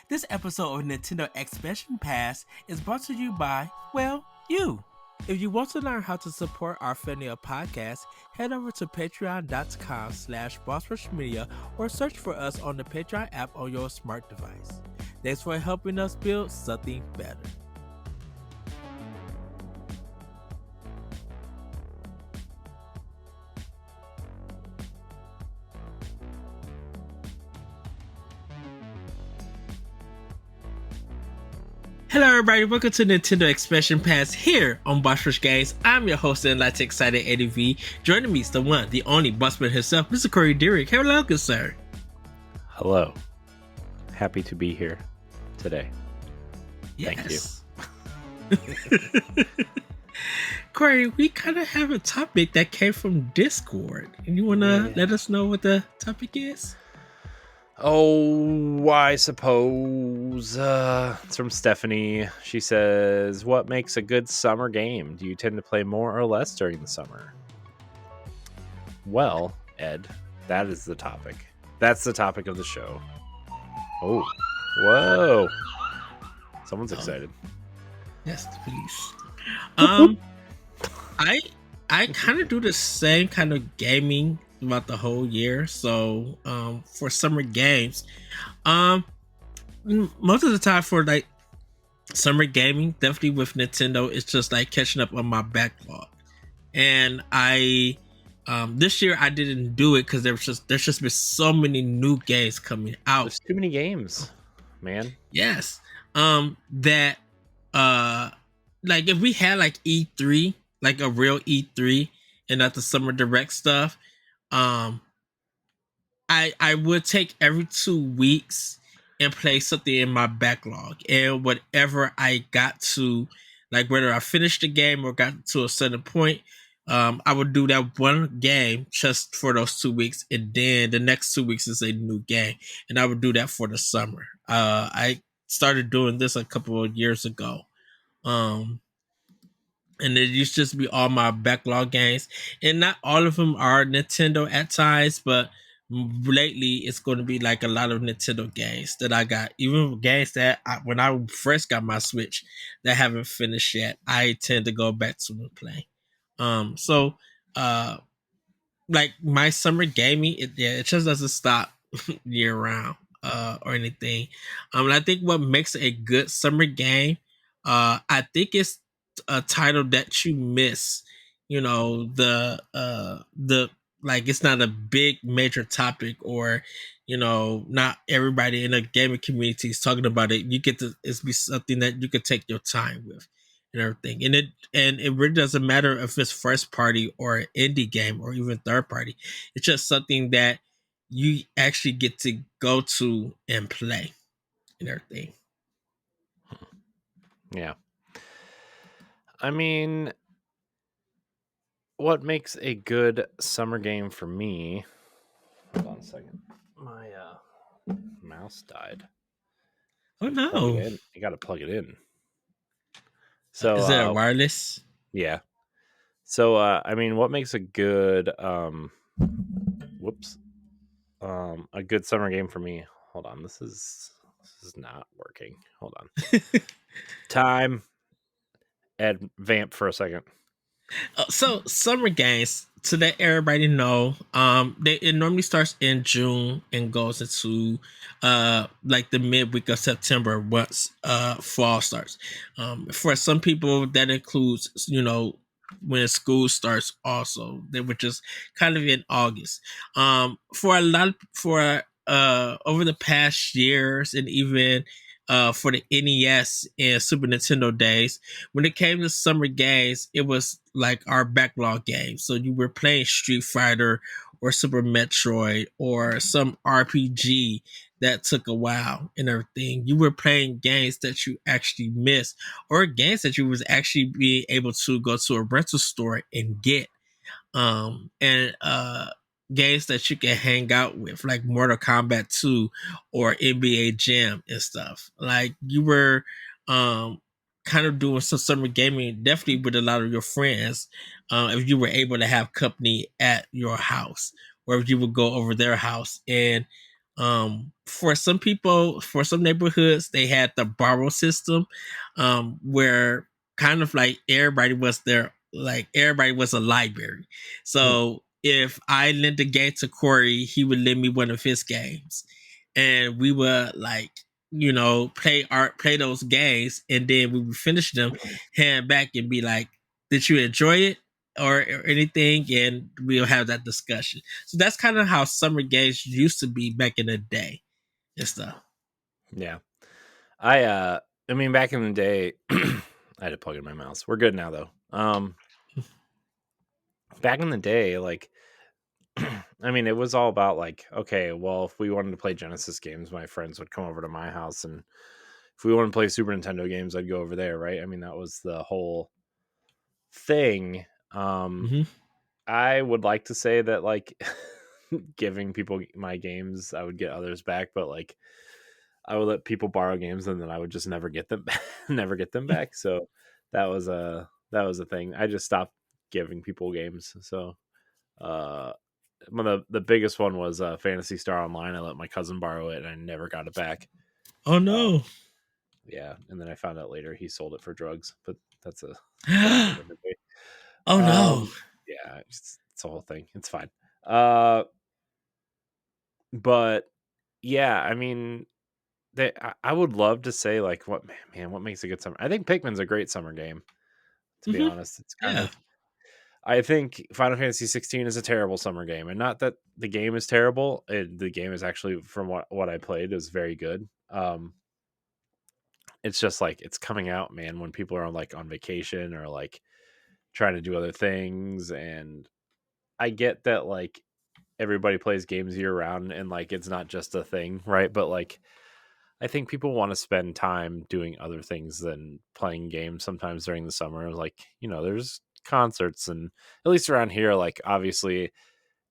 This episode of Nintendo Expansion Pass is brought to you by, well, you. If you want to learn how to support our family of podcasts, head over to patreon.com/bossrushmedia or search for us on the Patreon app on your smart device. Thanks for helping us build something better. Hello everybody, welcome to Nintendo Expansion Pass here on Boss Rush Games. I'm your host and lots excited Eddie V. Joining me is the one, the only Bossman himself, Mr. Corey Derrick. Hello, good sir. Hello. Happy to be here today. Yes. Thank you. Corey, we kind of have a topic that came from Discord. And you want to let us know what the topic is? Oh, I suppose it's from Stephanie. She says, what makes a good summer game? Do you tend to play more or less during the summer? Well, Ed, that is the topic. That's the topic of the show. Oh, whoa. Someone's excited. Yes, please. I kind of do the same kind of gaming throughout the whole year. So for summer games, most of the time for like summer gaming, definitely with Nintendo, it's just like catching up on my backlog. And I this year I didn't do it because there's just been so many new games coming out. There's too many games, man. Yes. That like if we had like E3, like a real E3 and not the summer direct stuff, I would take every 2 weeks and play something in my backlog, and whatever I got to, like whether I finished the game or got to a certain point, I would do that one game just for those 2 weeks, and then the next 2 weeks is a new game, and I would do that for the summer. I started doing this a couple of years ago. And it used to just be all my backlog games, and not all of them are Nintendo at times, but lately it's going to be like a lot of Nintendo games that I got, even games that when I first got my Switch that I haven't finished yet, I tend to go back to and play. So like my summer gaming, it just doesn't stop year round or anything. And I think what makes a good summer game, I think it's a title that you miss. You know, the like it's not a big major topic, or not everybody in the gaming community is talking about it. You get to it's be something that you could take your time with and everything. And it really doesn't matter if it's first party or an indie game or even third party. It's just something that you actually get to go to and play and everything. Yeah. I mean, what makes a good summer game for me? Hold on a second. My mouse died. Oh no. You got to plug it in. So is it a wireless? Yeah. So I mean, what makes a good a good summer game for me? Hold on. This is not working. Hold on. Time. Ed, vamp for a second. So summer games, to let everybody know, it normally starts in June and goes into like the midweek of September once fall starts. For some people that includes when school starts also, which is kind of in August. For over the past years, and even for the NES and Super Nintendo days, when it came to summer games, it was like our backlog games. So you were playing Street Fighter or Super Metroid or some RPG that took a while and everything. You were playing games that you actually missed, or games that you was actually being able to go to a rental store and get. And games that you can hang out with, like Mortal Kombat 2 or NBA Jam and stuff. Like you were kind of doing some summer gaming, definitely with a lot of your friends, if you were able to have company at your house, or if you would go over their house. And For some people, for some neighborhoods, they had the borrow system, where kind of like everybody was there, like everybody was a library. Hmm. So if I lent a game to Corey, he would lend me one of his games, and we would like, play those games, and then we would finish them, hand back, and be like, "Did you enjoy it?" Or anything, and we'll have that discussion. So that's kind of how summer games used to be back in the day and stuff. Yeah. I mean, back in the day, I had to plug in my mouse. We're good now though. Back in the day, like, I mean, it was all about like, okay, well, if we wanted to play Genesis games, my friends would come over to my house, and if we wanted to play Super Nintendo games, I'd go over there, right? I mean, that was the whole thing. Hmm. I would like to say that like giving people my games, I would get others back, but like I would let people borrow games and then I would just never get them never get them back. So that was a thing. I just stopped giving people games. So uh one of the biggest one was Fantasy Star Online. I let my cousin borrow it and I never got it back. Oh Uh, no! yeah, and then I found out later he sold it for drugs, but that's for another day. Oh no! Yeah, it's a whole thing. It's fine. Uh, but yeah, I mean, I would love to say like what makes a good summer. I think Pikmin's a great summer game. To be Hmm. honest, it's kind Yeah. of. I think Final Fantasy 16 is a terrible summer game, and not that the game is terrible. The game is actually, from what I played, is very good. It's just like it's coming out, man, when people are like on vacation or like trying to do other things, and I get that like everybody plays games year round and like it's not just a thing, right? But like I think people want to spend time doing other things than playing games sometimes during the summer. Like, there's concerts, and at least around here, like obviously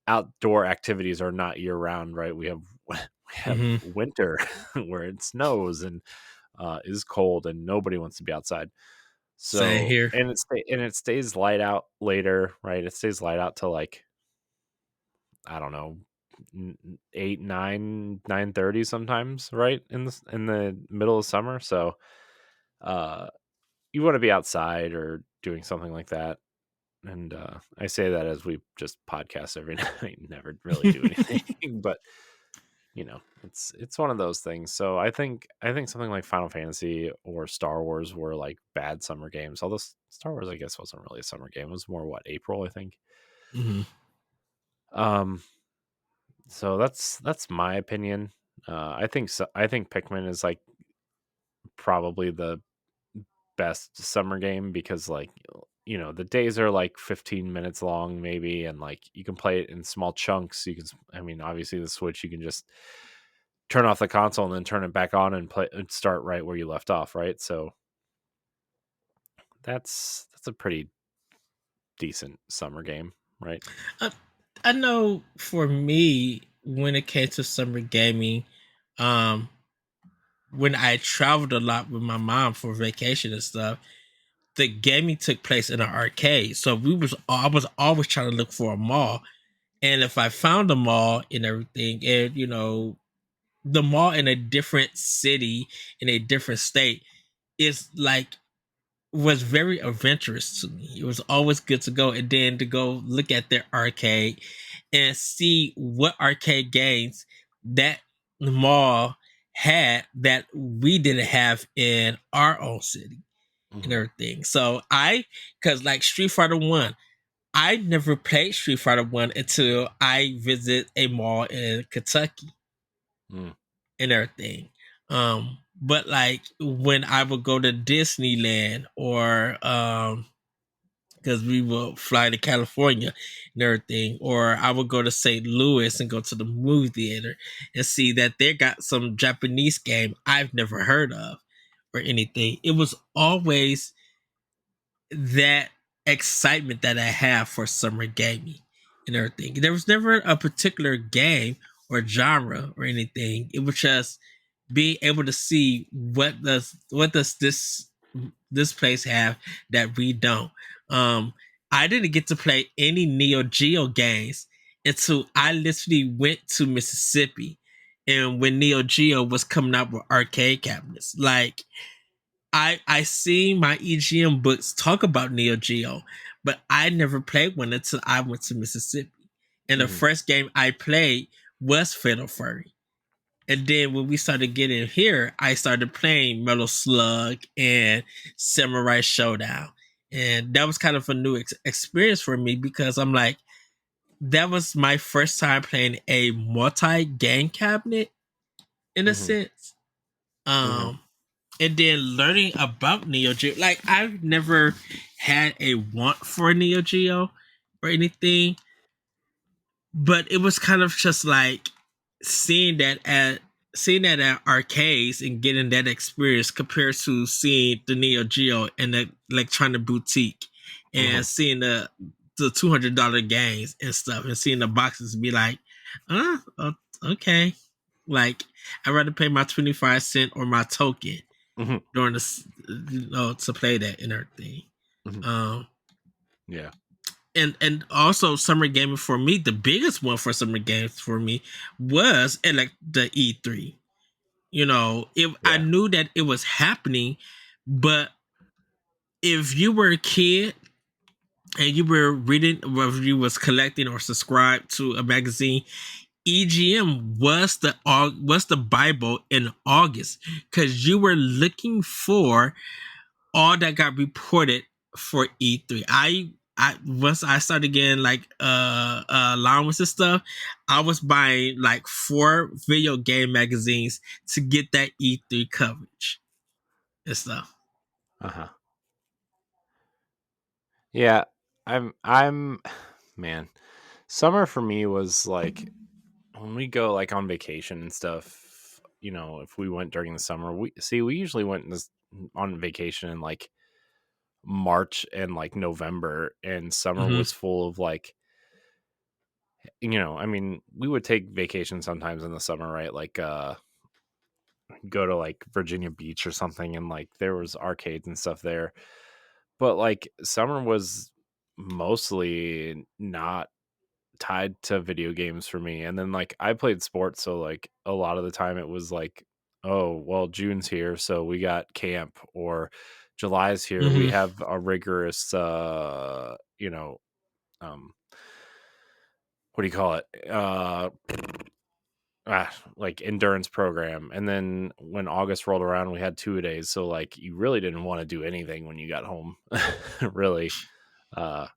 outdoor activities are not year round, right? We have Hmm. winter where it snows and is cold and nobody wants to be outside. Same So, here. and it stays light out later, right? It stays light out till like, I don't know, 8, 9, 9:30 sometimes, right? In the middle of summer. So uh you want to be outside or doing something like that. And I say that as we just podcast every night, never really do anything. But it's one of those things. So I think something like Final Fantasy or Star Wars were like bad summer games. Although Star Wars, I guess, wasn't really a summer game. It was more April, I think. Hmm. Um, so that's my opinion. I think Pikmin is like probably the best summer game because like the days are like 15 minutes long maybe, and like you can play it in small chunks. You can, I mean, obviously the Switch, you can just turn off the console and then turn it back on and play and start right where you left off, right? So that's a pretty decent summer game, right? I, I know for me, when it came to summer gaming, um, when I traveled a lot with my mom for vacation and stuff, the gaming took place in an arcade. So I was always trying to look for a mall, and if I found a mall and everything, and the mall in a different city, in a different state, is like, was very adventurous to me. It was always good to go, and then to go look at their arcade and see what arcade games that mall had that we didn't have in our own city and Hmm. everything. So because like Street Fighter One, I never played Street Fighter One until I visit a mall in Kentucky Mm. and everything. But like when I would go to Disneyland, or because we will fly to California and everything, or I would go to St. Louis and go to the movie theater and see that they got some Japanese game I've never heard of or anything. It was always that excitement that I have for summer gaming and everything. There was never a particular game or genre or anything. It was just being able to see what does this place have that we don't. I didn't get to play any Neo Geo games until I literally went to Mississippi and when Neo Geo was coming out with arcade cabinets. Like I see my EGM books talk about Neo Geo, but I never played one until I went to Mississippi. And the Hmm. first game I played was Fatal Fury. And then when we started getting here, I started playing Metal Slug and Samurai Showdown. And that was kind of a new experience for me because I'm like, that was my first time playing a multi game cabinet in a Hmm. sense. Hmm. Um, and then learning about Neo Geo, like I've never had a want for Neo Geo or anything, but it was kind of just like seeing that at arcades and getting that experience compared to seeing the Neo Geo and the electronic boutique Hmm. and seeing the $200 games and stuff and seeing the boxes be like, okay, like I'd rather pay my 25 cent or my token Hmm. during this, to play that and everything. Hmm. Um, Yeah. and also summer gaming for me, the biggest one for summer games for me was like the E3. I Yeah. knew that it was happening, but if you were a kid and you were reading, whether you was collecting or subscribed to a magazine, EGM was the Bible in August because you were looking for all that got reported for E3. I once I started getting like allowance and stuff, I was buying like 4 video game magazines to get that E3 coverage and stuff. Uh-huh. Yeah. I'm man. Summer for me was like when we go like on vacation and stuff, if we went during the summer, we usually went on vacation in like March and like November, and summer Mm-hmm. was full of like, I mean, we would take vacation sometimes in the summer, right? Like go to like Virginia Beach or something, and like there was arcades and stuff there. But like summer was mostly not tied to video games for me. And then like I played sports, so like a lot of the time it was like, oh, well, June's here, so we got camp, or July's here, we Mm-hmm. have a rigorous um what do you call it? Like endurance program. And then when August rolled around, we had 2 days. So like you really didn't want to do anything when you got home, really. Uh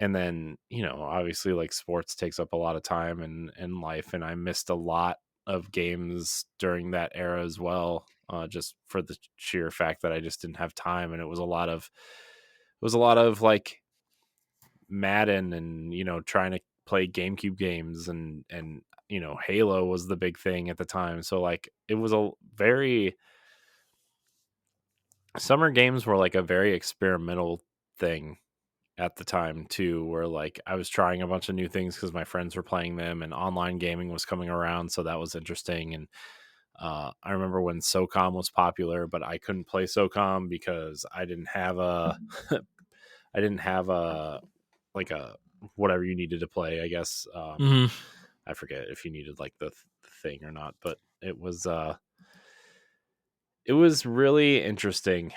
and then obviously like sports takes up a lot of time and life, and I missed a lot of games during that era as well, just for the sheer fact that I just didn't have time, and it was a lot of like Madden and trying to play GameCube games, and Halo was the big thing at the time, so like it was a very summer games were like a very experimental thing at the time too, where like I was trying a bunch of new things because my friends were playing them and online gaming was coming around, so that was interesting. And I remember when SOCOM was popular, but I couldn't play SOCOM because I didn't have a like a whatever you needed to play, I guess. Mm-hmm. I forget if you needed like the thing or not, but it was really interesting.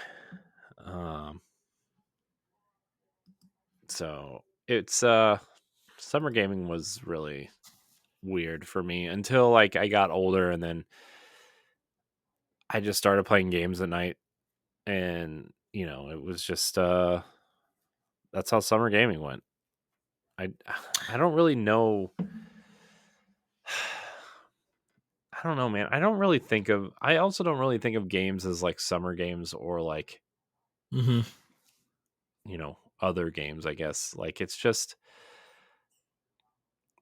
um so it's summer gaming was really weird for me until like I got older, and then I just started playing games at night, and it was just that's how summer gaming went. I I don't really know. I don't know, man. I also don't really think of games as like summer games or like, Mm-hmm. other games, I guess. Like it's just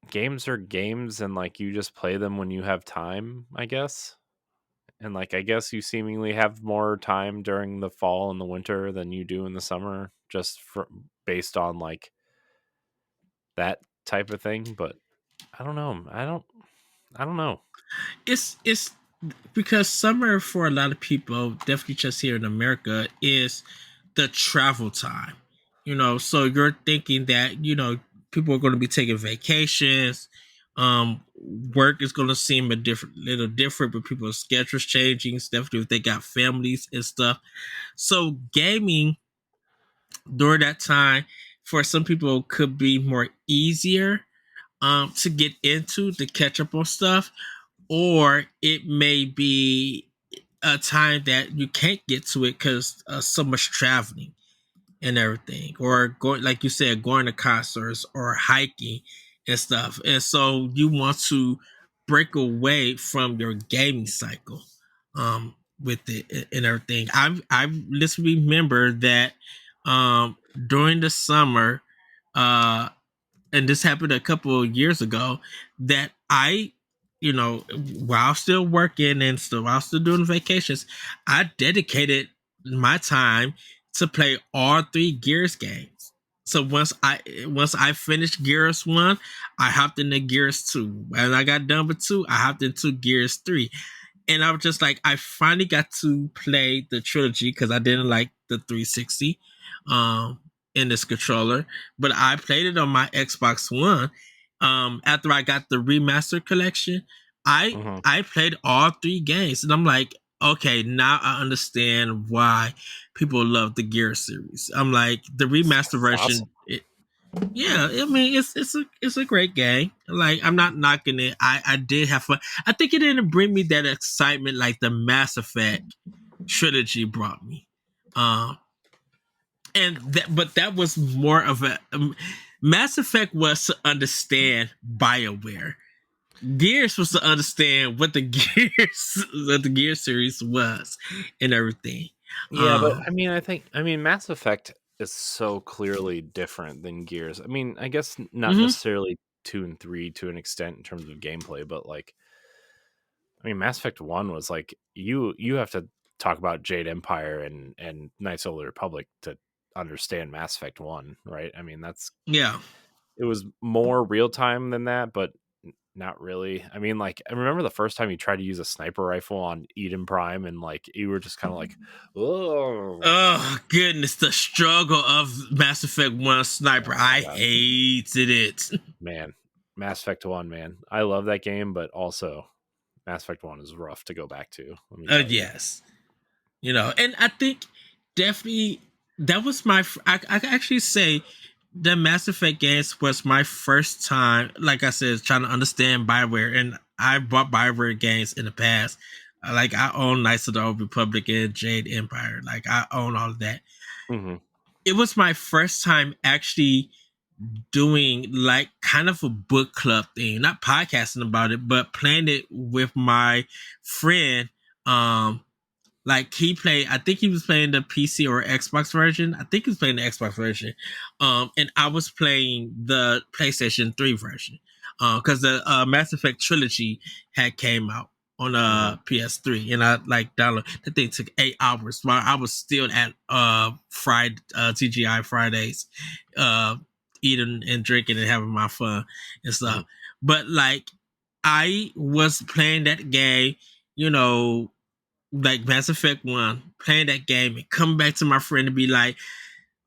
games are games, and like you just play them when you have time, I guess. And like I guess you seemingly have more time during the fall and the winter than you do in the summer, just based on like that type of thing. But I don't know. I don't know. It's because summer for a lot of people, definitely just here in America, is the travel time. So you're thinking that people are going to be taking vacations, work is gonna seem a little different, but people's schedules changing, especially if they got families and stuff. So gaming during that time for some people could be more easier to get into to catch up on stuff, or it may be a time that you can't get to it because so much traveling and everything, or going like you said, going to concerts or hiking and stuff, and so you want to break away from your gaming cycle with it and everything. I just remember that during the summer, uh and this happened a couple of years ago, that I, while still working and still while still doing vacations, I dedicated my time to play all three Gears games. So once I finished Gears 1, I hopped into Gears 2. And I got done with 2, I hopped into Gears 3. And I was just like, I finally got to play the trilogy because I didn't like the 360 um, in this controller, but I played it on my Xbox One. After I got the remaster collection, I Mm-hmm. I played all three games, and I'm like, okay, now I understand why people love the Gear series. I'm like, the remaster It's awesome. version, yeah, I mean it's a great game. Like, I'm not knocking it. I did have fun. I think it didn't bring me that excitement like the Mass Effect trilogy brought me. Um but that was more of a Mass Effect was to understand BioWare. Gears was to understand what the Gear series was and everything. Yeah, but Um I mean Mass Effect is so clearly different than Gears. I mean, I guess not mhm. necessarily 2 and 3 to an extent in terms of gameplay, but like I mean Mass Effect 1 was like you have to talk about Jade Empire and Knights of the Republic to understand Mass Effect 1, right? I mean, that's Yeah. it was more real time than that, but not really. I mean, like, I remember the first time you tried to use a sniper rifle on Eden Prime, and like you were just kind of like, oh, Oh goodness, the struggle of Mass Effect 1 Sniper. oh my I god, hated it. man, Mass Effect 1, man, I love that game, but also Mass Effect 1 is rough to go back to. Let me tell you. Yes. And I think definitely that was I can actually say the Mass Effect games was my first time, like I said, trying to understand Bioware. And I bought Bioware games in the past. Like, I own Knights of the Old Republic and Jade Empire. Like, I own all of that. Hmm. It was my first time actually doing like kind of a book club thing, not podcasting about it, but playing it with my friend. Like, I think he was playing the PC or Xbox version. I think he was playing the Xbox version. And I was playing the PlayStation 3 version. Because the Mass Effect trilogy had came out on Hmm. PS3, and I like download. The thing took 8 hours while I was still at TGI Fridays, uh, eating and drinking and having my fun and Hmm. stuff. But like, I was playing that game, you know, like Mass Effect 1, playing that game and coming back to my friend and be like,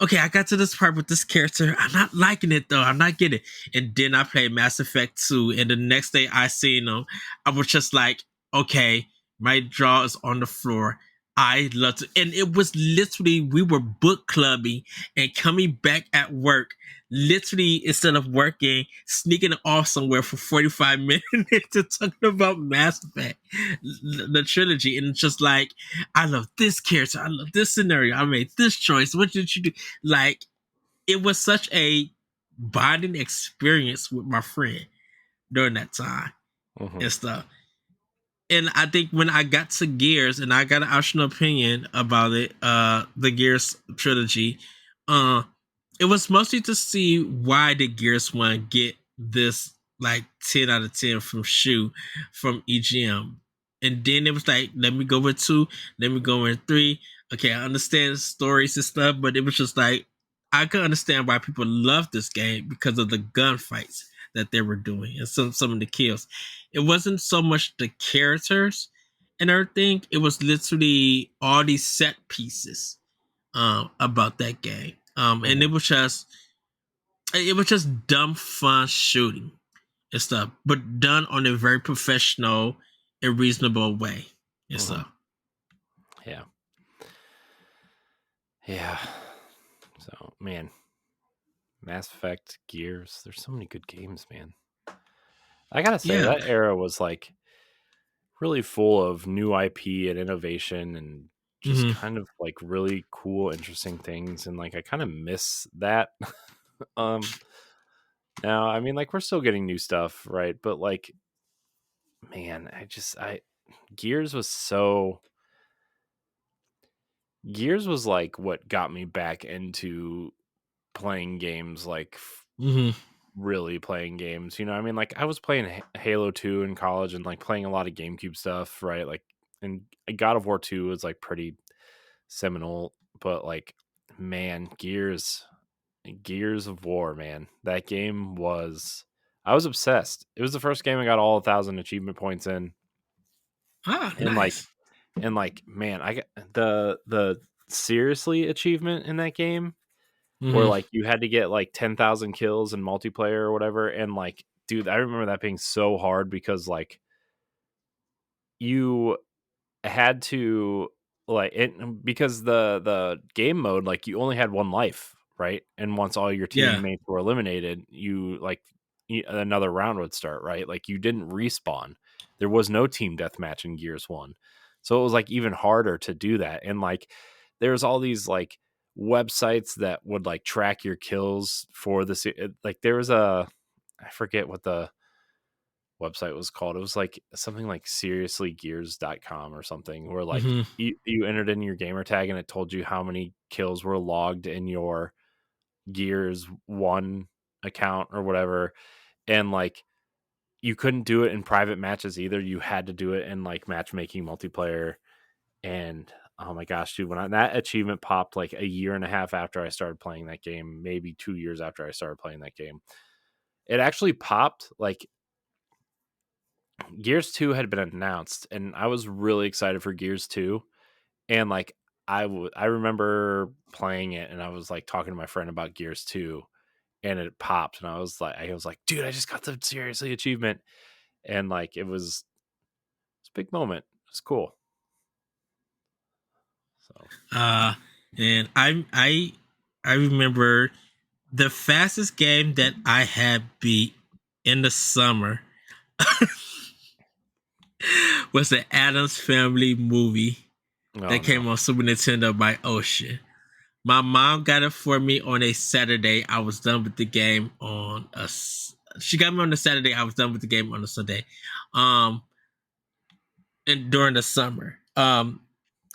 okay, I got to this part with this character. I'm not liking it though. I'm not getting it. And then I played Mass Effect 2. And the next day I seen them, I was just like, okay, my jaw is on the floor. I loved it. And it was literally, we were book clubbing and coming back at work, literally, instead of working, sneaking off somewhere for 45 minutes to talk about Mass Effect, the trilogy. And it's just like, I love this character. I love this scenario. I made this choice. What did you do? Like, it was such a bonding experience with my friend during that time Hmm. and stuff. And I think when I got to Gears and I got an optional opinion about it, the Gears trilogy, uh, it was mostly to see why did Gears One get this like 10 out of 10 from Shu from EGM. And then it was like, let me go with 2, let me go in 3. Okay, I understand stories and stuff, but it was just like, I could understand why people love this game because of the gunfights that they were doing and some of the kills. It wasn't so much the characters and everything. It was literally all these set pieces about that game. And Hmm. it was just dumb fun shooting and stuff, but done on a very professional and reasonable way and Mhm. stuff. Yeah. Yeah. So, man, Mass Effect, Gears, there's so many good games, man. I gotta say, Yeah. that era was like really full of new IP and innovation and just Hmm. kind of like really cool, interesting things. And like, I kind of miss that. um, Now, I mean, like, we're still getting new stuff, right? But like, man, Gears was so. Gears was like what got me back into playing games, like Hmm. really playing games. You know, I mean, like I was playing Halo 2 in college and like playing a lot of GameCube stuff, right? Like, and God of War 2 was like pretty seminal, but like, man, Gears of War, man, that game was. I was obsessed. It was the first game I got all 1,000 achievement points in, Ah, and like, nice. man, I got the seriously achievement in that game where Hmm. like you had to get like 10,000 kills in multiplayer or whatever. And like, dude, I remember that being so hard because like you had to like it because the game mode, like you only had one life, right? And once all your Yeah. teammates were eliminated, you like another round would start, right? Like you didn't respawn. There was no team deathmatch in Gears 1. So it was like even harder to do that. And like there's all these like websites that would like track your kills for like there was a I forget what the website was called. It was like something like seriouslygears.com or something where like Hmm. you entered in your gamer tag and it told you how many kills were logged in your Gears 1 account or whatever. And like you couldn't do it in private matches either. You had to do it in like matchmaking multiplayer. And oh my gosh, dude, that achievement popped like a year and a half after I started playing that game, maybe 2 years after I started playing that game. It actually popped like Gears 2 had been announced, and I was really excited for Gears 2. And like I remember playing it, and I was like talking to my friend about Gears 2, and it popped, and I was like, dude, I just got the seriously achievement, and like it's a big moment. It's cool. So Uh, and I remember the fastest game that I had beat in the summer was the Adams Family movie oh that no, came on Super Nintendo by Ocean. My mom got it for me on a Saturday. I was done with the game on a. She got me on the Saturday. I was done with the game on the Sunday, um, and during the summer.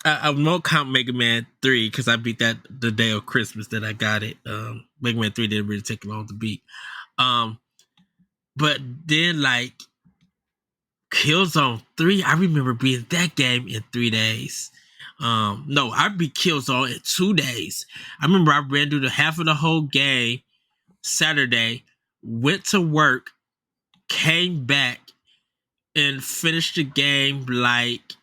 I won't count Mega Man 3 because I beat that the day of Christmas that I got it. Mega Man 3 didn't really take long to beat. Um, but then like Killzone 3, I remember beating that game in 3 days. No, I beat Killzone in 2 days. I remember I ran through the half of the whole game Saturday, went to work, came back, and finished the game like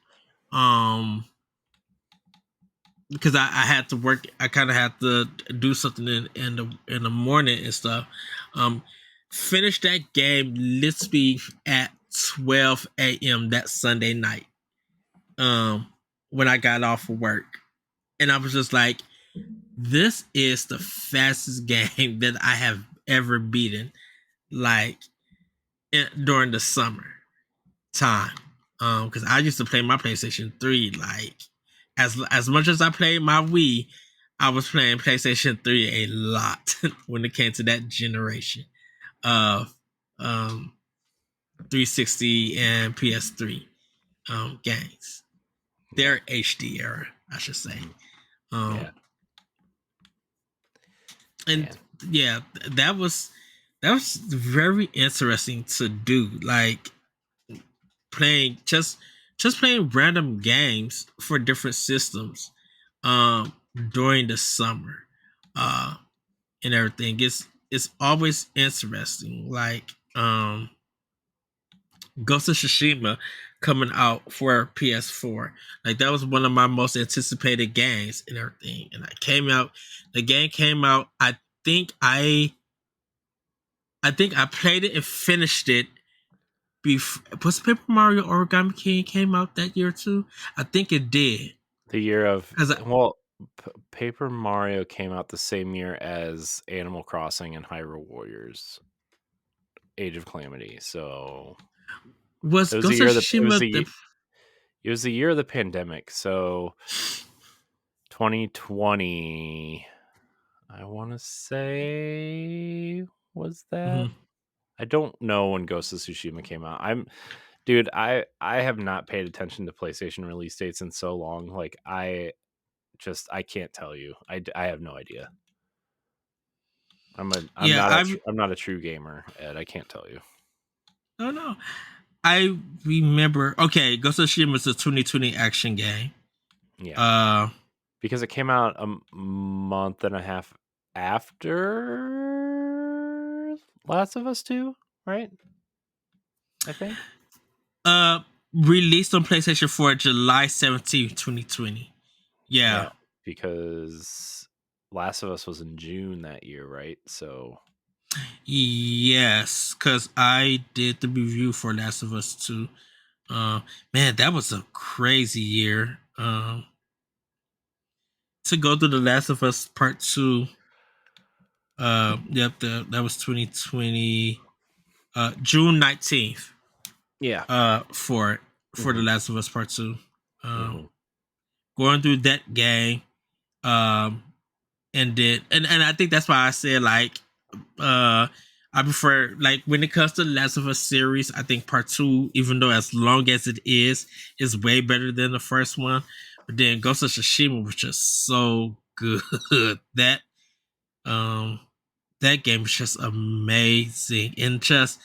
because I had to work. I kind of had to do something in the morning and stuff. Um, finished that game literally at 12 a.m. that Sunday night. When I got off of work, and I was just like, "This is the fastest game that I have ever beaten." Like during the summer time, because I used to play my PlayStation 3 like as much as I played my Wii, I was playing PlayStation 3 a lot when it came to that generation of um 360 and PS3 games. yeah, Their HD era, I should say. mhm. Um Yeah, and man, yeah, that was very interesting to do. Like playing just playing random games for different systems um during the summer uh and everything. It's always interesting. Like Ghost of Tsushima coming out for PS4. Like that was one of my most anticipated games and everything. And I came out the game came out, think I I think I played it and finished it. Was Paper Mario Origami King came out that year too? I think it did. The year of, 'Cause well, Paper Mario came out the same year as Animal Crossing and Hyrule Warriors Age of Calamity. So was it was the Ghost of year of the Tsushima the it was the year of the pandemic. So 2020, I want to say, was that? Mhm. I don't know when Ghost of Tsushima came out. Dude, I have not paid attention to PlayStation release dates in so long. Like I can't tell you. I have no idea. Yeah, I'm not a true gamer, Ed. I can't tell you. oh no. I remember. Okay, Ghost of Tsushima is a 2020 action game. Yeah, Uh, because it came out a month and a half after Last of Us 2, right? I think. uh, released on PlayStation 4 July 17th, 2020. Yeah. Yeah, because Last of Us was in June that year, right? So Yes, because I did the review for Last of Us 2. Uh, Man, that was a crazy year. To go through the Last of Us Part 2. That was 2020. June 19th. yeah. For the Hmm. Last of Us Part 2. Um, Hmm. Going through that game. Um, and I think that's why I said like I prefer like when it comes to the Last of Us series, I think part two, even though as long as it is way better than the first one. But then Ghost of Tsushima was just so good. that um that game is just amazing. And just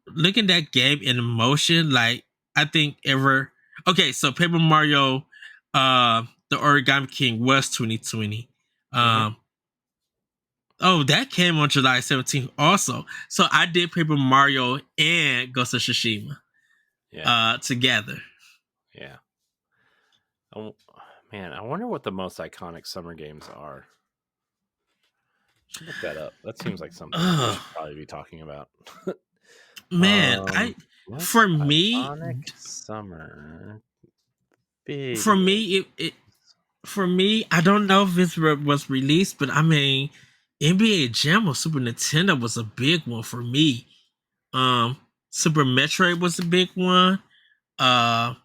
looking at that game in motion, like I think ever okay, so Paper Mario the Origami King was 2020. Hmm. Um Oh, that came on July 17th also. So I did Paper Mario and Ghost of Tsushima Yeah, together. yeah. Oh, man, I wonder what the most iconic summer games are. Should look that up. That seems like something that we Oh should probably be talking about. man, I Most for me iconic summer for video. me it for me I don't know if this was released, but I mean NBA Jam on Super Nintendo was a big one for me. Um Super Metroid was a big one. Uh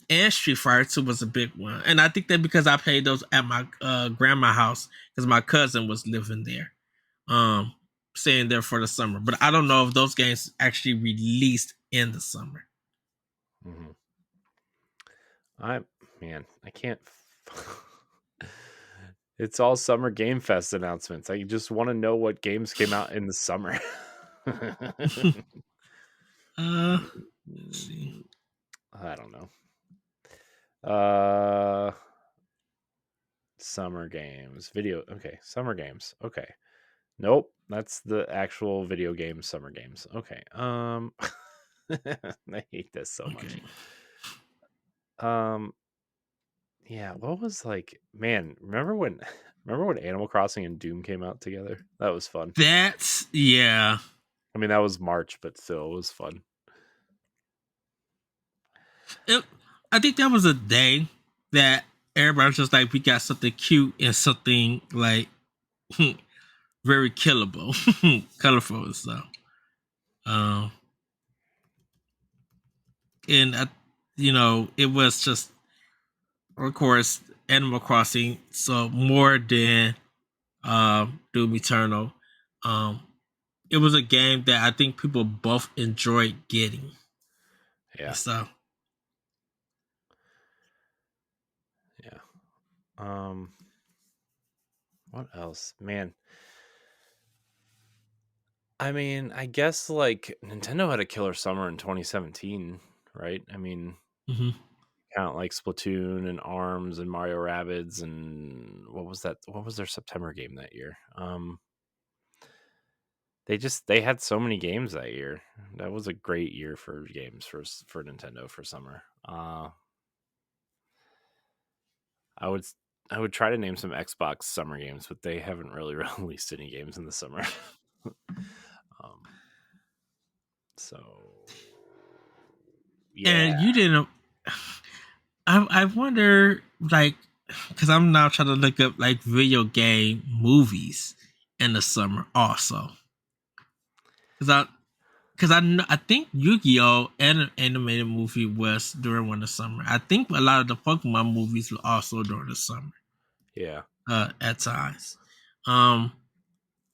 and Street Fighter 2 was a big one. And I think that because I played those at my grandma house because my cousin was living there, um, staying there for the summer. But I don't know if those games actually released in the summer. Hmm. I Man, I can't. It's all Summer Game Fest announcements. I just want to know what games came out in the summer. Let's see. I don't know. Uh Summer games. Video. Okay, summer games. Okay. Nope, that's the actual video game summer games. Okay. I hate this so much. Okay. Um yeah, what was like, man, remember when Animal Crossing and Doom came out together? That was fun. That's yeah. I mean, that was March, but still it was fun. It, I think that was a day that everybody was just like, we got something cute and something like very killable, colorful and stuff. Um, and it was just, of course, Animal Crossing. So more than Doom Eternal, um, it was a game that I think people both enjoyed getting. Yeah. So Yeah. Um what else? Man, I mean, I guess like Nintendo had a killer summer in 2017, right? I mean, mhm. count like Splatoon and Arms and Mario Rabbids and what was that? What was their September game that year? They had so many games that year. That was a great year for games for Nintendo for summer. I would I would try to name some Xbox summer games, but they haven't really released any games in the summer. So And yeah. you didn't. I wonder, like, because I'm now trying to look up like video game movies in the summer also. Because I think Yu-Gi-Oh! And animated movie was during one of the summer. I think a lot of the Pokemon movies were also during the summer. Yeah. At times. Um,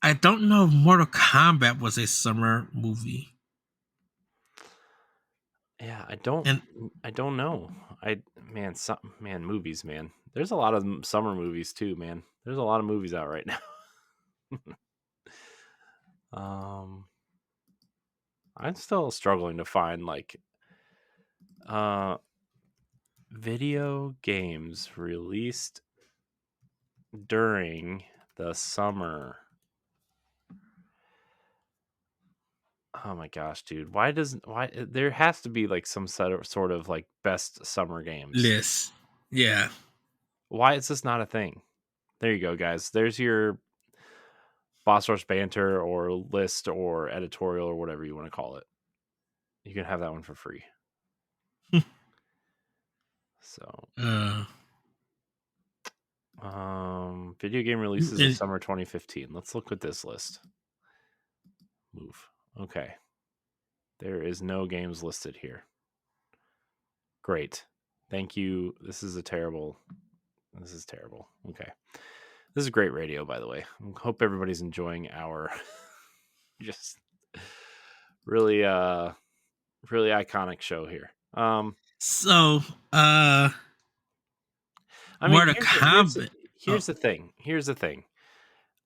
I don't know if Mortal Kombat was a summer movie. Yeah, And I don't know. Man, movies, man. There's a lot of summer movies too, man. There's a lot of movies out right now. um I'm still struggling to find like uh video games released during the summer. Oh my gosh, dude. Why there has to be like some sort of like best summer games. list. Yeah. Why is this not a thing? There you go, guys. There's your Boss Rush banter or list or editorial or whatever you want to call it. You can have that one for free. So, Uh, video game releases of and summer 2015. Let's look at this list. Move. Okay. There is no games listed here. Great. Thank you. This is terrible. Okay. This is great radio, by the way. I hope everybody's enjoying our just really really iconic show here. so, uh, I mean, Mortal Kombat. Oh, here's the thing. Here's the thing.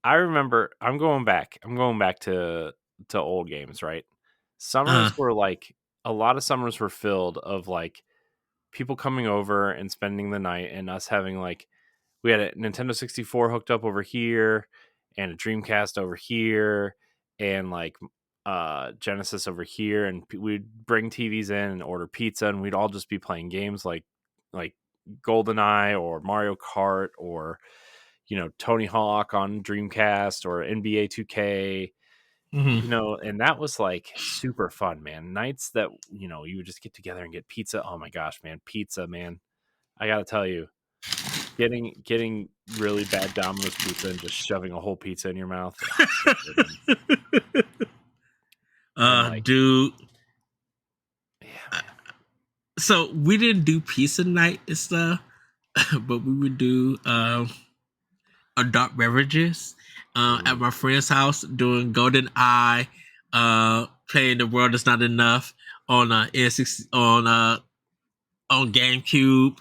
I remember I'm going back. I'm going back to old games, right? uh, Summers were like a lot of summers were filled of like people coming over and spending the night and us having like we had a Nintendo 64 hooked up over here and a Dreamcast over here and like Genesis over here and we'd bring TVs in and order pizza and we'd all just be playing games like GoldenEye or Mario Kart or Tony Hawk on Dreamcast or NBA 2K, mhm. and that was like super fun, man. Nights that you would just get together and get pizza. Oh my gosh, man, pizza, man. I got to tell you, getting really bad Domino's pizza and just shoving a whole pizza in your mouth. Oh, so good, man. And like, Dude. yeah, man. So we didn't do pizza night and stuff, but we would do adult beverages at Ooh. my friend's house doing Golden Eye, playing The World Is Not Enough on N60 on GameCube.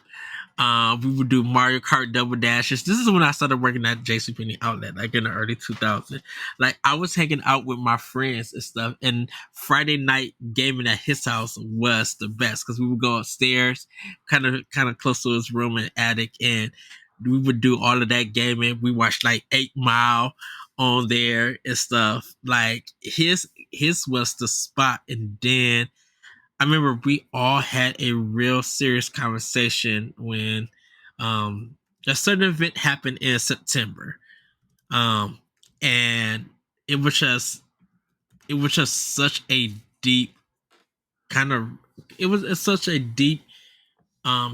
We would do Mario Kart Double Dashes. This is when I started working at JCPenney outlet, like in the early 2000s. Like I was hanging out with my friends and stuff, and Friday night gaming at his house was the best because we would go upstairs, kind of close to his room and attic, and we would do all of that gaming. We watched like 8 Mile on there and stuff. Like his was the spot, and then I remember we all had a real serious conversation when a certain event happened in September. Um, and it was just such a deep kind of it's such a deep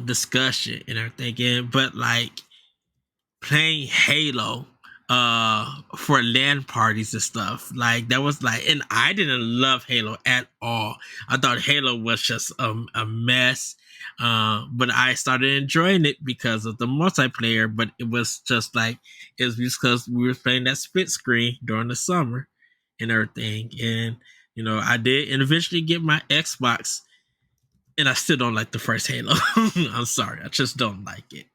discussion and everything. But like playing Halo for LAN parties and stuff. Like that was like, and I didn't love Halo at all. I thought Halo was just a mess. But I started enjoying it because of the multiplayer. But it was just like it was because we were playing that split screen during the summer and everything. And I did and eventually get my Xbox, and I still don't like the first Halo. I'm sorry, I just don't like it.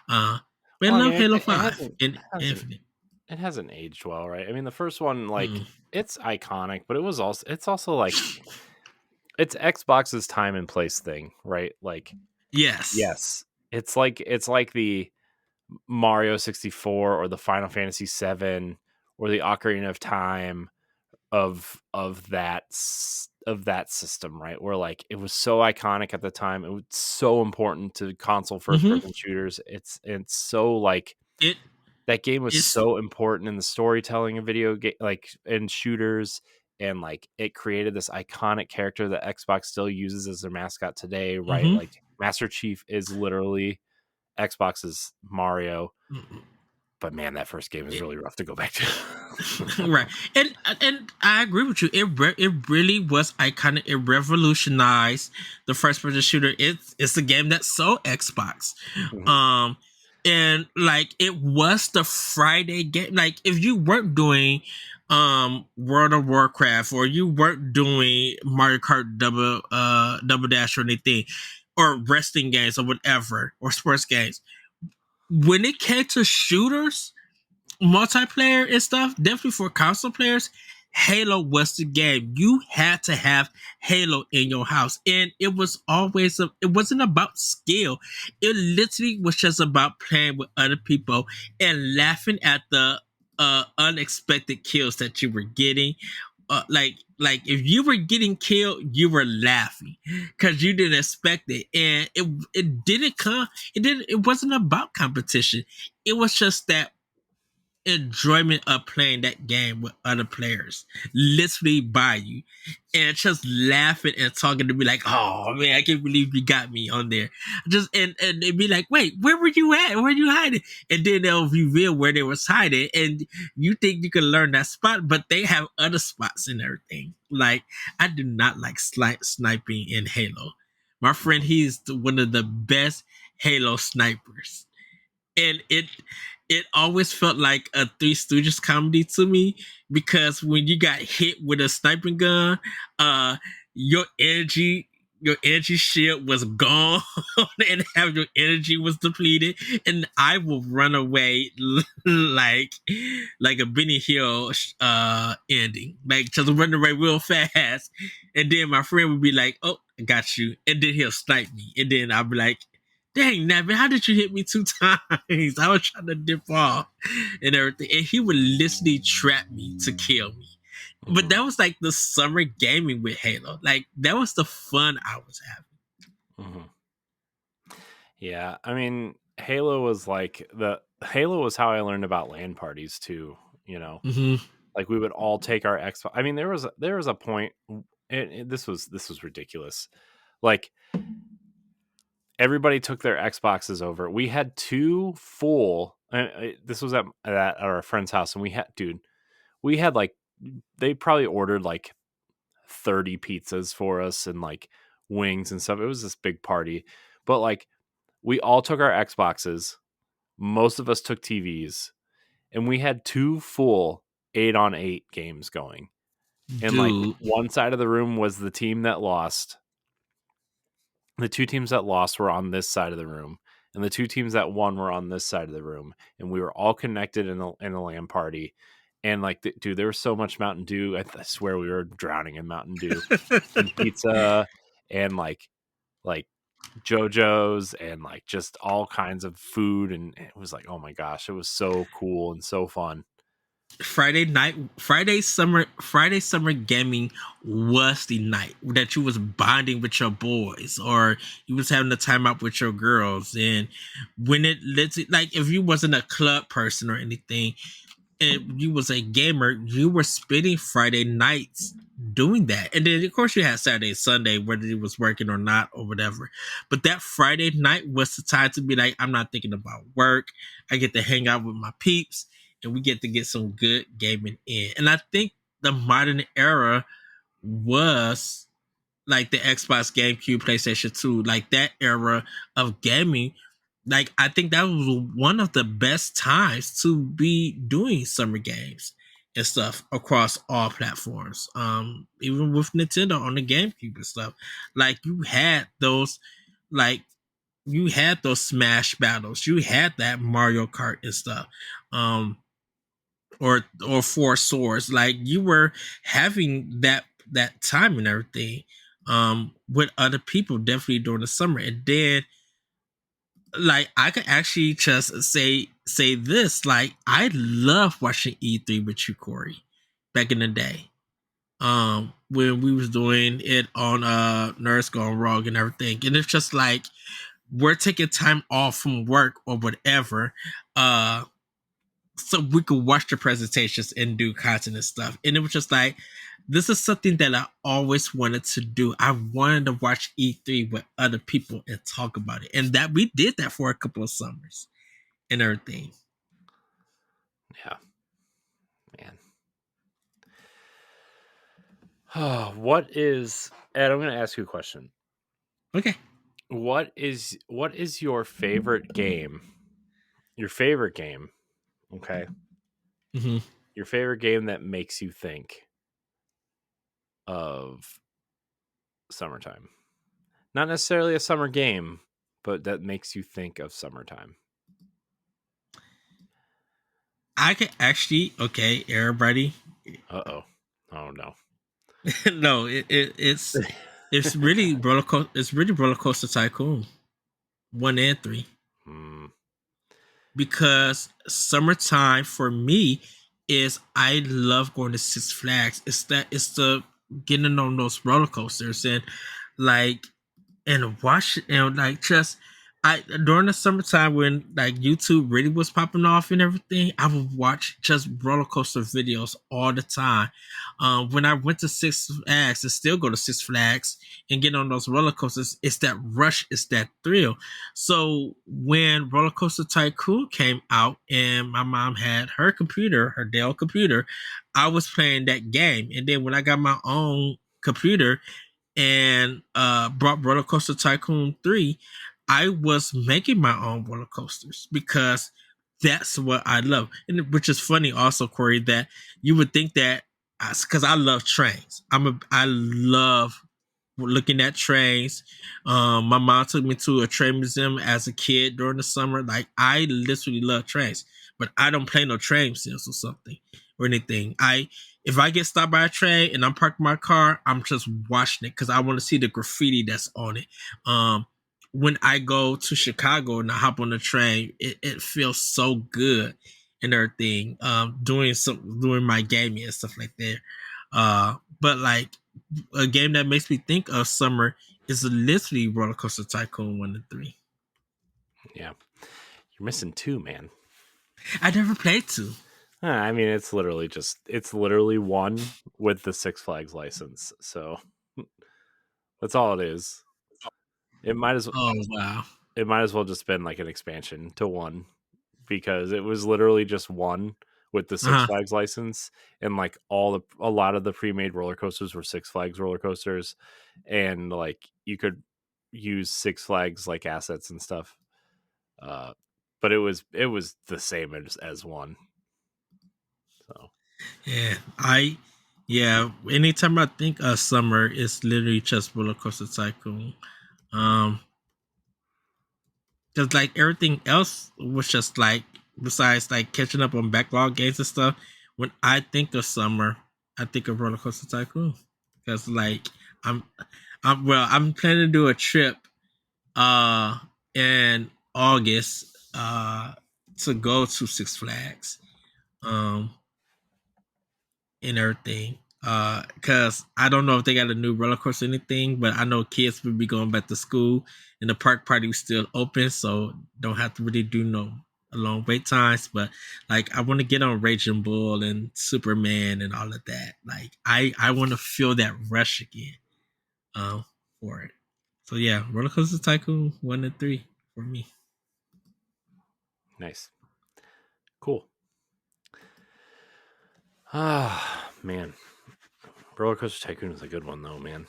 But I Well, I love mean, Halo it 5 and hasn't Infinite. it hasn't aged well, right? I mean, the first one, like, Mm. it's iconic, but it's also like it's Xbox's time and place thing, right? Like, Yes. yes, it's like the Mario 64 or the Final Fantasy 7 or the Ocarina of Time of that system, right? Where like it was so iconic at the time, it was so important to console first Mm-hmm. person shooters. It's so like It that game was is. so important in the storytelling of video game, like in shooters. and like it created this iconic character that Xbox still uses as their mascot today, right? Mm-hmm. Like Master Chief is literally Xbox's Mario. But man, that first game is really rough to go back to. Right, and I agree with you. It really was iconic. It revolutionized the first person shooter. It's a game that sold Xbox. Mhm. And like it was the Friday game. Like if you weren't doing World of Warcraft, or you weren't doing Mario Kart Double Dash or anything, or wrestling games or whatever, or sports games, when it came to shooters, multiplayer and stuff, definitely for console players, Halo was the game. You had to have Halo in your house. And it was always it wasn't about skill. It literally was just about playing with other people and laughing at the unexpected kills that you were getting. Like if you were getting killed, you were laughing because you didn't expect it. And it didn't come, it wasn't about competition. It was just that enjoyment of playing that game with other players, literally by you, and just laughing and talking to me like, "Oh man, I can't believe you got me on there." Just and it'd be like, "Wait, where were you at? Where were you hiding?" And then they'll reveal where they was hiding, and you think you can learn that spot, but they have other spots and everything. Like I do not like sniping in Halo. My friend, he's one of the best Halo snipers, and it always felt like a Three Stooges comedy to me, because when you got hit with a sniping gun, uh, your energy shield was gone, and have your energy was depleted, and I will run away like a Benny Hill ending, like just run away real fast, and then my friend would be like, "Oh, I got you," and then he'll snipe me, and then I'll be like, "Dang, Navin, how did you hit me 2 times? I was trying to dip off and everything." And he would literally trap me to kill me. But that was like the summer gaming with Halo. Like that was the fun I was having. Mm-hmm. Yeah, I mean, Halo was Halo was how I learned about LAN parties too. You know, Mm-hmm. like we would all take our Xbox. I mean, there was a point. This was ridiculous. Like everybody took their Xboxes over. We had two full. This was at our friend's house, and we had like they probably ordered like 30 pizzas for us and like wings and stuff. It was this big party, but like we all took our Xboxes. Most of us took TVs, and we had two full 8-on-8 games going. And like Dude. one side of the room was the team that lost. The two teams that lost were on this side of the room, and the two teams that won were on this side of the room. And we were all connected in a LAN party. And like, dude, there was so much Mountain Dew. I swear we were drowning in Mountain Dew and pizza, and like JoJo's, and like just all kinds of food. And it was like, oh my gosh, it was so cool and so fun. Friday summer gaming was the night that you was bonding with your boys, or you was having a time out with your girls. And when it like if you wasn't a club person or anything, and you was a gamer, you were spending Friday nights doing that. And then of course you had Saturday and Sunday, whether it was working or not or whatever. But that Friday night was the time to be like, I'm not thinking about work. I get to hang out with my peeps, and we get to get some good gaming in. And I think the modern era was like the Xbox, GameCube, PlayStation 2, like that era of gaming. Like I think that was one of the best times to be doing summer games and stuff across all platforms. Even with Nintendo on the GameCube and stuff. Like like you had those Smash battles. You had that Mario Kart and stuff. Or Four Swords. Like you were having that time and everything with other people, definitely during the summer. And then like I could actually just say this, like I love watching E3 with you, Corey, back in the day. When we was doing it on Nerds Gone Rogue and everything. And it's just like we're taking time off from work or whatever, so we could watch the presentations and do content and stuff. And it was just like this is something that I always wanted to do. I wanted to watch E3 with other people and talk about it, and that we did that for a couple of summers and everything. Yeah, man. Oh, what is Ed? I'm going to ask you a question. Okay. What is your favorite game? Your favorite game, okay? Mm-hmm. Your favorite game that makes you think of summertime. Not necessarily a summer game, but that makes you think of summertime. I can actually, okay, everybody. Uh-oh. Oh no. No, it's really roller coaster. It's really Roller Coaster Tycoon 1 and 3, Hmm. because summertime for me is I love going to Six Flags. It's the getting on those roller coasters and like and watch and like just I during the summertime when like YouTube really was popping off and everything, I would watch just roller coaster videos all the time. When I went to Six Flags and still go to Six Flags and get on those roller coasters, it's that rush, it's that thrill. So when Roller Coaster Tycoon came out and my mom had her computer, her Dell computer, I was playing that game. And then when I got my own computer and brought Roller Coaster Tycoon 3, I was making my own roller coasters because that's what I love. And which is funny also, Corey, that you would think that because I love trains. I love looking at trains. My mom took me to a train museum as a kid during the summer. Like I literally love trains, but I don't play no train sims or something or anything. If I get stopped by a train and I'm parking my car, I'm just watching it because I want to see the graffiti that's on it. When I go to Chicago and I hop on the train, it feels so good and everything. Doing my gaming and stuff like that. But like a game that makes me think of summer is literally Roller Coaster Tycoon 1 and 3. Yeah. You're missing two, man. I never played 2. I mean, it's literally one with the Six Flags license. So that's all it is. It might as Oh wow. it might as well just been like an expansion to one, because it was literally just one with the Six Uh-huh. Flags license, and like a lot of the pre-made roller coasters were Six Flags roller coasters, and like you could use Six Flags like assets and stuff. But it was the same as one. So Yeah. Anytime I think of summer, it's literally just Roller Coaster Tycoon. Um, because like everything else was just like besides like catching up on backlog games and stuff. When I think of summer, I think of Roller Coaster Tycoon because like I'm, I'm planning to do a trip uh in August to go to Six Flags um and everything. Cause I don't know if they got a new roller coaster or anything, but I know kids will be going back to school and the park party was still open, so don't have to really do no long wait times. But like I want to get on Raging Bull and Superman and all of that. Like I want to feel that rush again um for it. So yeah, Roller Coaster Tycoon 1 and 3 for me. nice, cool. Ah, man, Roller Coaster Tycoon is a good one though, man.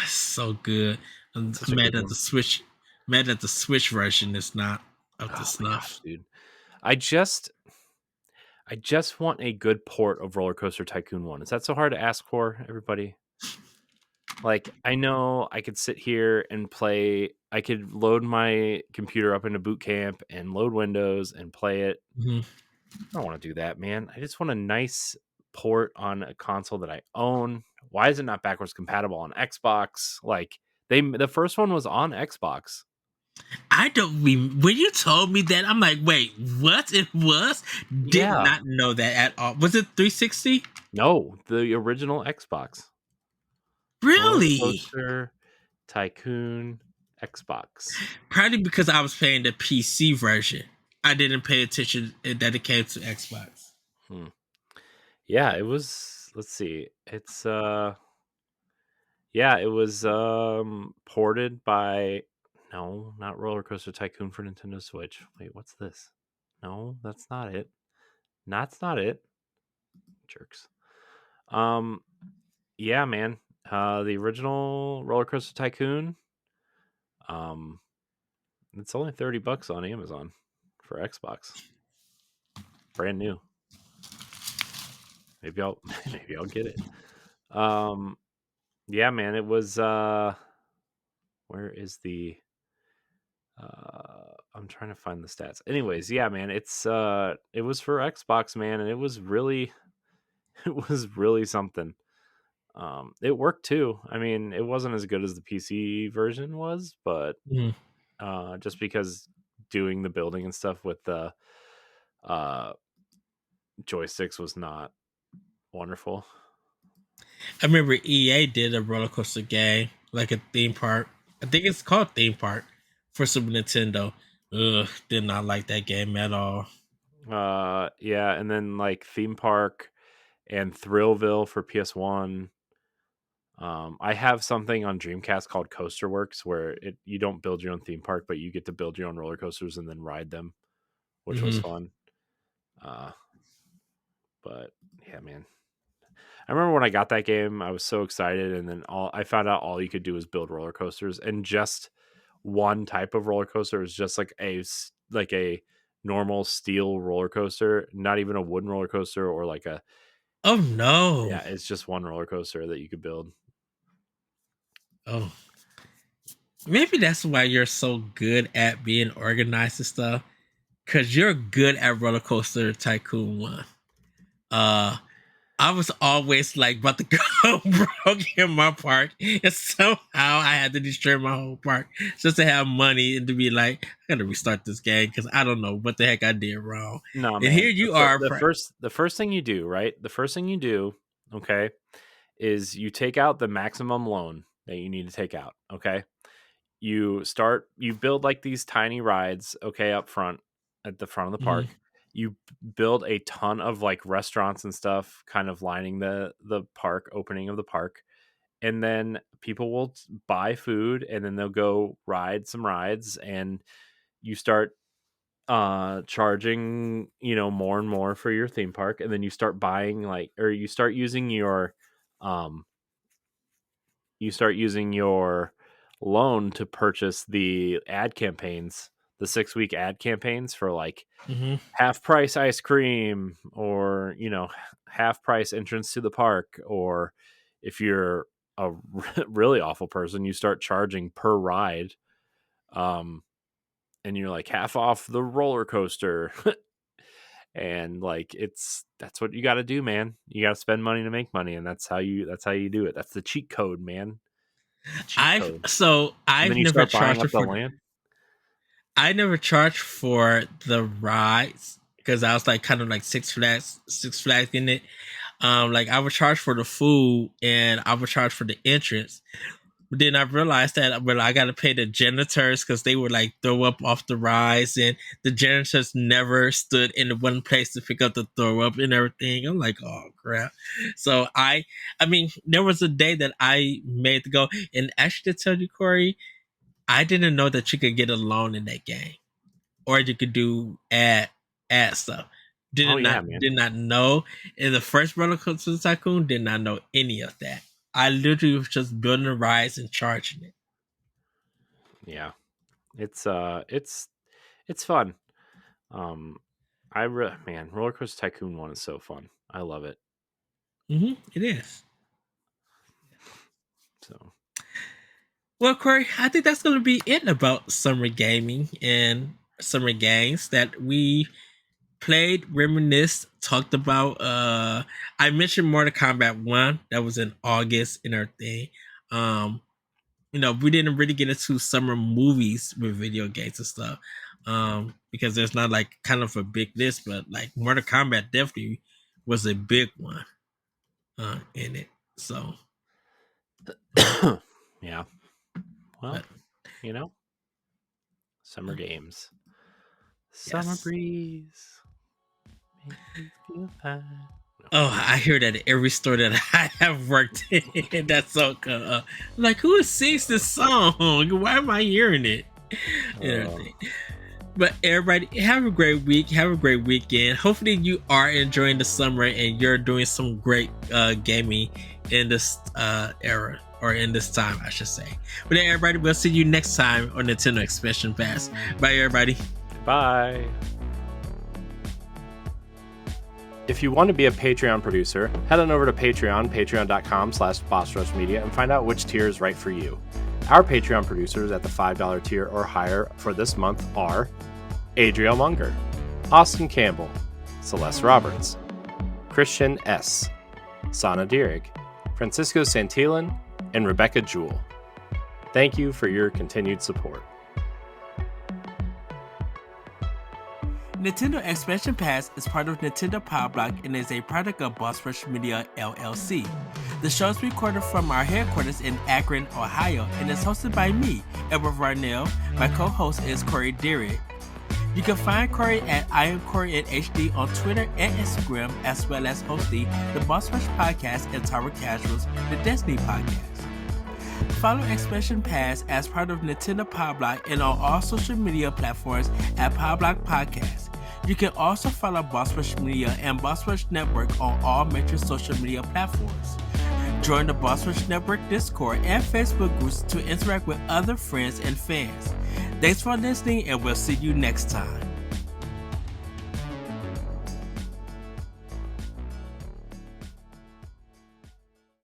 So good. I'm Such a mad good that one. the Switch, mad that the Switch version is not up to Oh my gosh, snuff. dude. I just want a good port of Roller Coaster Tycoon 1. Is that so hard to ask for, everybody? Like, I know I could sit here and play. I could load my computer up into Boot Camp and load Windows and play it. Mhm. I don't want to do that, man. I just want a nice port on a console that I own. Why is it not backwards compatible on Xbox? Like, the first one was on Xbox. I don't. When you told me that, I'm like, wait, what? It was? Did Yeah. not know that at all. Was it 360? No, the original Xbox. Roller Really? Coaster Tycoon Xbox. Probably because I was playing the PC version. I didn't pay attention that it came to Xbox. Hmm. Yeah, it was. let's see. It's yeah, it was ported by no, not Roller Coaster Tycoon for Nintendo Switch. Wait, what's this? No, that's not it. That's not it. Jerks. Um yeah, man. The original Roller Coaster Tycoon. Um it's only $30 on Amazon for Xbox. Brand new. Maybe I'll maybe I'll get it. Um yeah, man, it was where is the I'm trying to find the stats. Anyways, yeah, man, it was for Xbox, man, and it was really it was really something. It worked too. I mean, it wasn't as good as the PC version was, but Mm. just because doing the building and stuff with the uh joysticks was not wonderful. I remember EA did a roller coaster game, like a theme park. I think it's called Theme Park for Super Nintendo. Ugh, did not like that game at all. Yeah, and then like Theme Park and Thrillville for PS1. I have something on Dreamcast called Coaster Works where you don't build your own theme park, but you get to build your own roller coasters and then ride them, which was Hmm. fun. Uh, but yeah, man, I remember when I got that game, I was so excited, and then I found out all you could do was build roller coasters, and just one type of roller coaster is just like a normal steel roller coaster, not even a wooden roller coaster or like a Oh no! yeah, it's just one roller coaster that you could build. Oh, maybe that's why you're so good at being organized and stuff. Cause you're good at Roller Coaster Tycoon 1. Uh, I was always like about to go broke in my park, and somehow I had to destroy my whole park just to have money and to be like, I gotta restart this game because I don't know what the heck I did wrong. No, And here man. you are, The first thing you do, right? The first thing you do, okay, is you take out the maximum loan that you need to take out. Okay, you build like these tiny rides, okay, up front at the front of the Mhm. park. You build a ton of like restaurants and stuff, kind of lining the park opening of the park, and then people will buy food, and then they'll go ride some rides, and you start charging more and more for your theme park, and then you start buying like or um you start using your loan to purchase the ad campaigns, the 6-week ad campaigns for like Mhm. half price ice cream, or half price entrance to the park, or if you're a really awful person, you start charging per ride, um and you're like half off the roller coaster. And like that's what you got to do, man. You got to spend money to make money, and that's how you do it. That's the cheat code, man. The cheat code. And then I've you never start buying charged her up the for land. I never charged for the rides because I was like kind of like Six Flags in it. Like I would charge for the food and I would charge for the entrance. But then I realized that well, I got to pay the janitors because they would like throw up off the rides, and the janitors never stood in the one place to pick up the throw up and everything. I'm like, oh crap! So I mean, there was a day that I made to go, and actually, to tell you, Corey, I didn't know that you could get a loan in that game, or you could do ad stuff. Oh yeah, man. Did not know in the first roller coaster tycoon. Did not know any of that. I literally was just building the rides and charging it. Yeah. It's fun. Um man, Roller Coaster Tycoon 1 is so fun. I love it. It is. So Well, Corey, I think that's going to be it about summer gaming and summer games that we played, reminisced, talked about. I mentioned Mortal Kombat 1. That was in August and everything. Um, we didn't really get into summer movies with video games and stuff. Because there's not like kind of a big list, but like Mortal Kombat definitely was a big one in it. So, yeah. Well, but you know, summer games. Summer yes. breeze. Make me feel fine. Oh, I hear that at every store that I have worked in. That's so cool. Like, who sings this song? Why am I hearing it? And everything. But everybody, have a great week. Have a great weekend. Hopefully, you are enjoying the summer and you're doing some great gaming in this era, or in this time, I should say. But then, everybody, we'll see you next time on Nintendo Expansion Pass. Bye, everybody. Bye. If you want to be a Patreon producer, head on over to patreon.com/BossRushMedia, and find out which tier is right for you. Our Patreon producers at the $5 tier or higher for this month are Adriel Munger, Austin Campbell, Celeste Roberts, Christian S., Sana Dierig, Francisco Santillan, and Rebecca Jewell. Thank you for your continued support. Nintendo Expansion Pass is part of Nintendo Power Block and is a product of Boss Rush Media LLC. The show is recorded from our headquarters in Akron, Ohio, and is hosted by me, Edward Varnell. My co-host is Corey Dierig. You can find Corey at I Am Corey in HD on Twitter and Instagram, as well as hosting the Boss Rush Podcast and Tower Casuals, the Destiny Podcast. Follow Expansion Pass as part of Nintendo Power Block and on all social media platforms at Power Block Podcast. You can also follow Boss Rush Media and Boss Rush Network on all major social media platforms. Join the Boss Rush Network Discord and Facebook groups to interact with other friends and fans. Thanks for listening, and we'll see you next time.